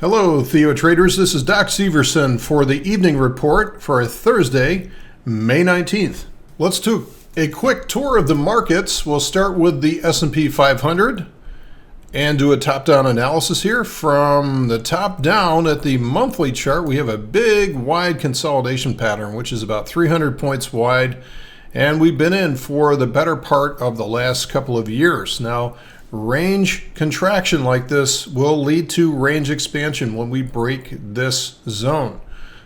Hello, Theo Traders. This is Doc Severson for the evening report for Thursday, May 19th. Let's do a quick tour of the markets. We'll start with the S&P 500 and do a top-down analysis here. From the top down at the monthly chart, we have a big, wide consolidation pattern, which is about 300 points wide, and we've been in for the better part of the last couple of years. Now, range contraction like this will lead to range expansion when we break this zone.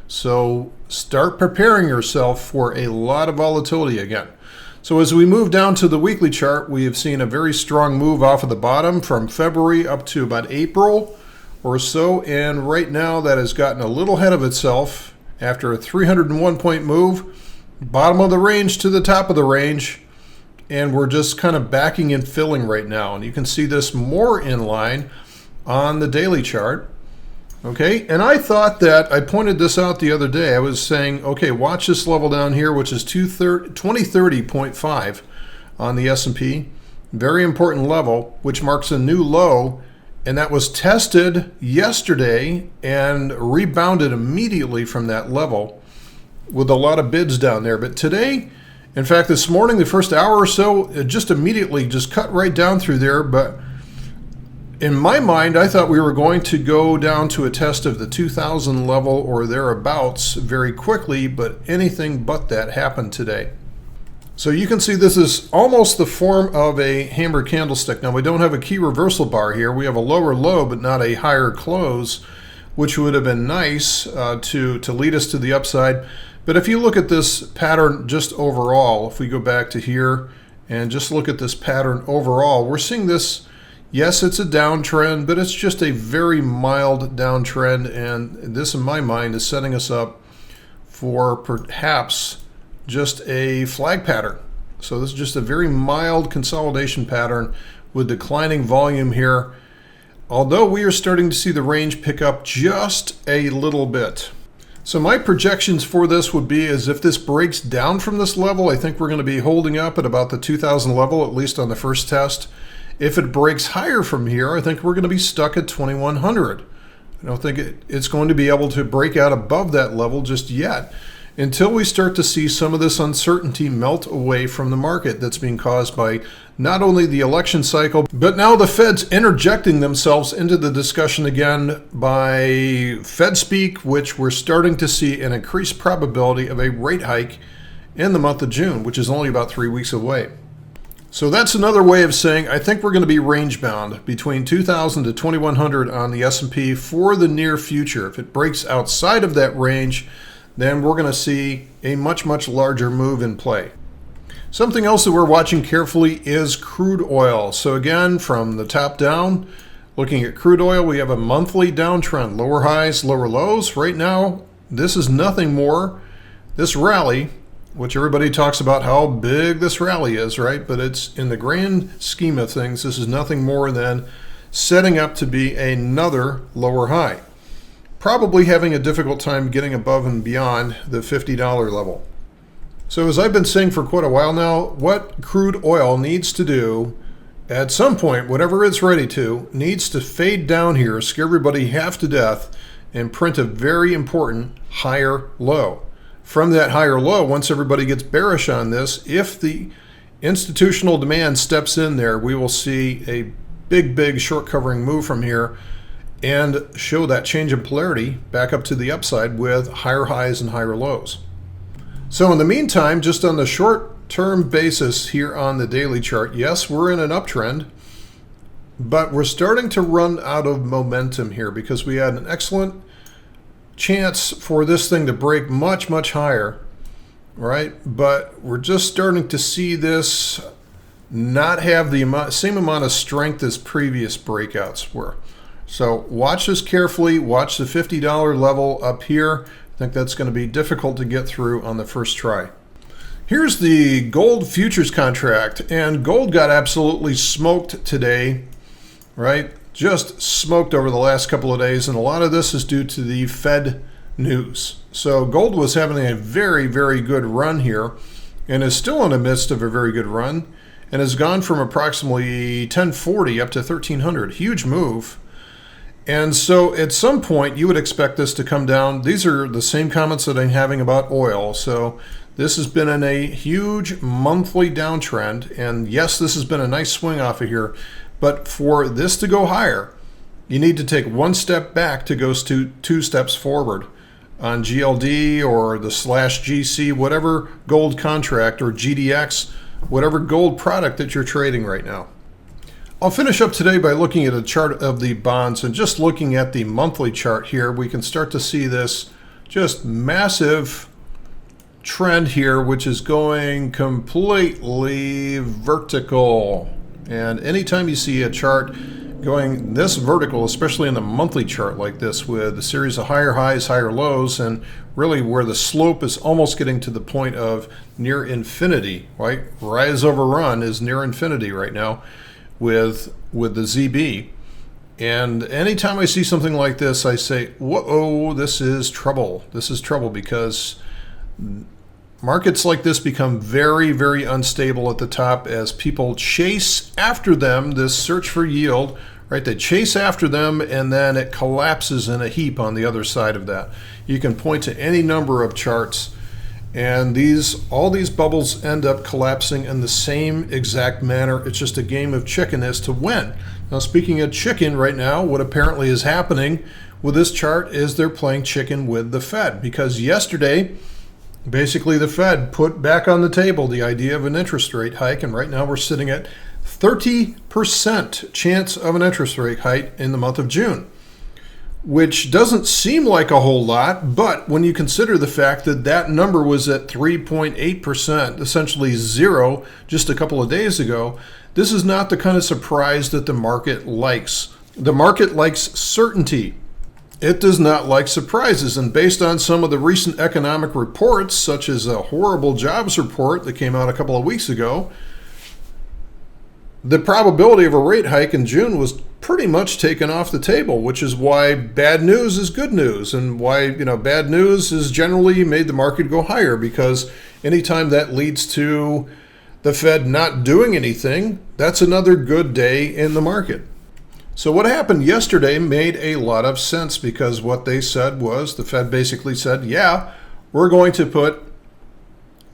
So start preparing yourself for a lot of volatility again. So as we move down to the weekly chart, we have seen a very strong move off of the bottom from February up to about April or so. And right now that has gotten a little ahead of itself after a 301 point move, bottom of the range to the top of the range. And we're just kind of backing and filling right now. And you can see this more in line on the daily chart. Okay, and I thought that, I pointed this out the other day. I was saying, okay, watch this level down here, which is 2030.5 on the S&P. Very important level, which marks a new low. And that was tested yesterday and rebounded immediately from that level with a lot of bids down there. But today, in fact, this morning, the first hour or so, it just immediately just cut right down through there. But in my mind, I thought we were going to go down to a test of the 2000 level or thereabouts very quickly, but anything but that happened today. So you can see this is almost the form of a hammer candlestick. Now, we don't have a key reversal bar here. We have a lower low, but not a higher close, which would have been nice to lead us to the upside. But if you look at this pattern just overall, if we go back to here and just look at this pattern overall, we're seeing this, yes, it's a downtrend, but it's just a very mild downtrend. And this, in my mind, is setting us up for perhaps just a flag pattern. So this is just a very mild consolidation pattern with declining volume here, although we are starting to see the range pick up just a little bit. So my projections for this would be as if this breaks down from this level, I think we're going to be holding up at about the 2000 level, at least on the first test. If it breaks higher from here, I think we're going to be stuck at 2100. I don't think it's going to be able to break out above that level just yet until we start to see some of this uncertainty melt away from the market that's being caused by not only the election cycle, but now the Fed's interjecting themselves into the discussion again by Fed speak, which we're starting to see an increased probability of a rate hike in the month of June, which is only about 3 weeks away. So that's another way of saying I think we're going to be range bound between 2000 to 2100 on the S&P for the near future. If it breaks outside of that range, then we're going to see a much, much larger move in play. Something else that we're watching carefully is crude oil. So again, from the top down, looking at crude oil, we have a monthly downtrend, lower highs, lower lows. Right now, this is nothing more. This rally, which everybody talks about how big this rally is, right? But it's in the grand scheme of things, this is nothing more than setting up to be another lower high. Probably having a difficult time getting above and beyond the $50 level. So as I've been saying for quite a while now, what crude oil needs to do at some point, whatever it's ready to, needs to fade down here, scare everybody half to death, and print a very important higher low. From that higher low, once everybody gets bearish on this, if the institutional demand steps in there, we will see a big short covering move from here and show that change in polarity back up to the upside with higher highs and higher lows. So in the meantime, just on the short-term basis here on the daily chart, yes, we're in an uptrend, but we're starting to run out of momentum here because we had an excellent chance for this thing to break much, much higher, right? But we're just starting to see this not have the same amount of strength as previous breakouts were. So watch this carefully. Watch the $50 level up here. I think that's going to be difficult to get through on the first try. Here's the gold futures contract, and gold got absolutely smoked today, right? Just smoked over the last couple of days, and a lot of this is due to the Fed news. So gold was having a very, very good run here and is still in the midst of a very good run and has gone from approximately 1040 up to 1300. Huge move. And so at some point you would expect this to come down. These are the same comments that I'm having about oil. So this has been in a huge monthly downtrend. And yes, this has been a nice swing off of here. But for this to go higher, you need to take one step back to go two steps forward on GLD or the /GC, whatever gold contract, or GDX, whatever gold product that you're trading right now. I'll finish up today by looking at a chart of the bonds, and just looking at the monthly chart here, we can start to see this just massive trend here, which is going completely vertical. And anytime you see a chart going this vertical, especially in the monthly chart like this, with a series of higher highs, higher lows, and really where the slope is almost getting to the point of near infinity, right? Rise over run is near infinity right now with the ZB. And anytime I see something like this, I say, whoa, this is trouble. This is trouble, because markets like this become very, very unstable at the top as people chase after them, this search for yield, right? They chase after them, and then it collapses in a heap on the other side of that. You can point to any number of charts, and all these bubbles end up collapsing in the same exact manner. It's just a game of chicken as to when. Now, speaking of chicken right now, what apparently is happening with this chart is they're playing chicken with the Fed, because yesterday, basically, the Fed put back on the table the idea of an interest rate hike, and right now we're sitting at 30% chance of an interest rate hike in the month of June, which doesn't seem like a whole lot, but when you consider the fact that that number was at 3.8%, essentially zero, just a couple of days ago, this is not the kind of surprise that the market likes. The market likes certainty. It does not like surprises, and based on some of the recent economic reports, such as a horrible jobs report that came out a couple of weeks ago, the probability of a rate hike in June was pretty much taken off the table, which is why bad news is good news, and why bad news has generally made the market go higher, because anytime that leads to the Fed not doing anything, that's another good day in the market. So what happened yesterday made a lot of sense, because what they said was, the Fed basically said, yeah, we're going to put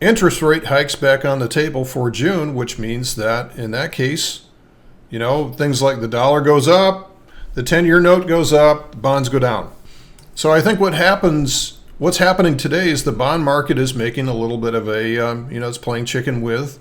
interest rate hikes back on the table for June, which means that in that case, things like the dollar goes up, the 10-year note goes up, bonds go down. So I think what's happening today is the bond market is making a little bit of it's playing chicken with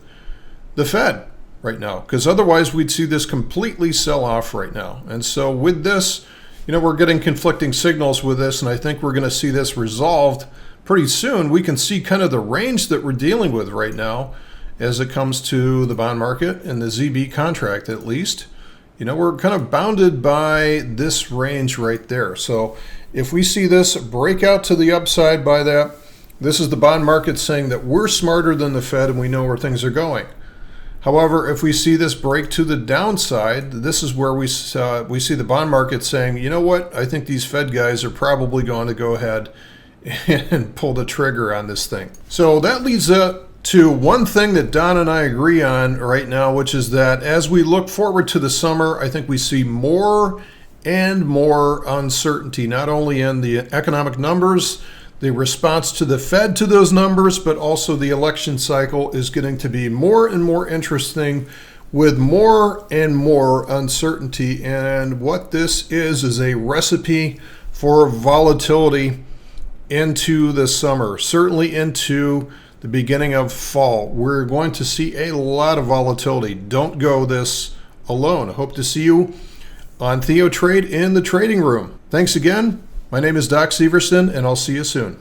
the Fed right now, because otherwise we'd see this completely sell off right now. And so with this, we're getting conflicting signals with this, and I think we're going to see this resolved pretty soon. We can see kind of the range that we're dealing with right now as it comes to the bond market and the ZB contract, at least. We're kind of bounded by this range right there. So if we see this break out to the upside by that, this is the bond market saying that we're smarter than the Fed and we know where things are going. However, if we see this break to the downside, this is where we see the bond market saying, you know what, I think these Fed guys are probably going to go ahead and pull the trigger on this thing. So that leads to one thing that Don and I agree on right now, which is that as we look forward to the summer, I think we see more and more uncertainty, not only in the economic numbers, the response to the Fed to those numbers, but also the election cycle is getting to be more and more interesting with more and more uncertainty. And what this is a recipe for volatility into the summer, certainly into the beginning of fall. We're going to see a lot of volatility. Don't go this alone. I hope to see you on Theo Trade in the trading room. Thanks again. My name is Doc Severson, and I'll see you soon.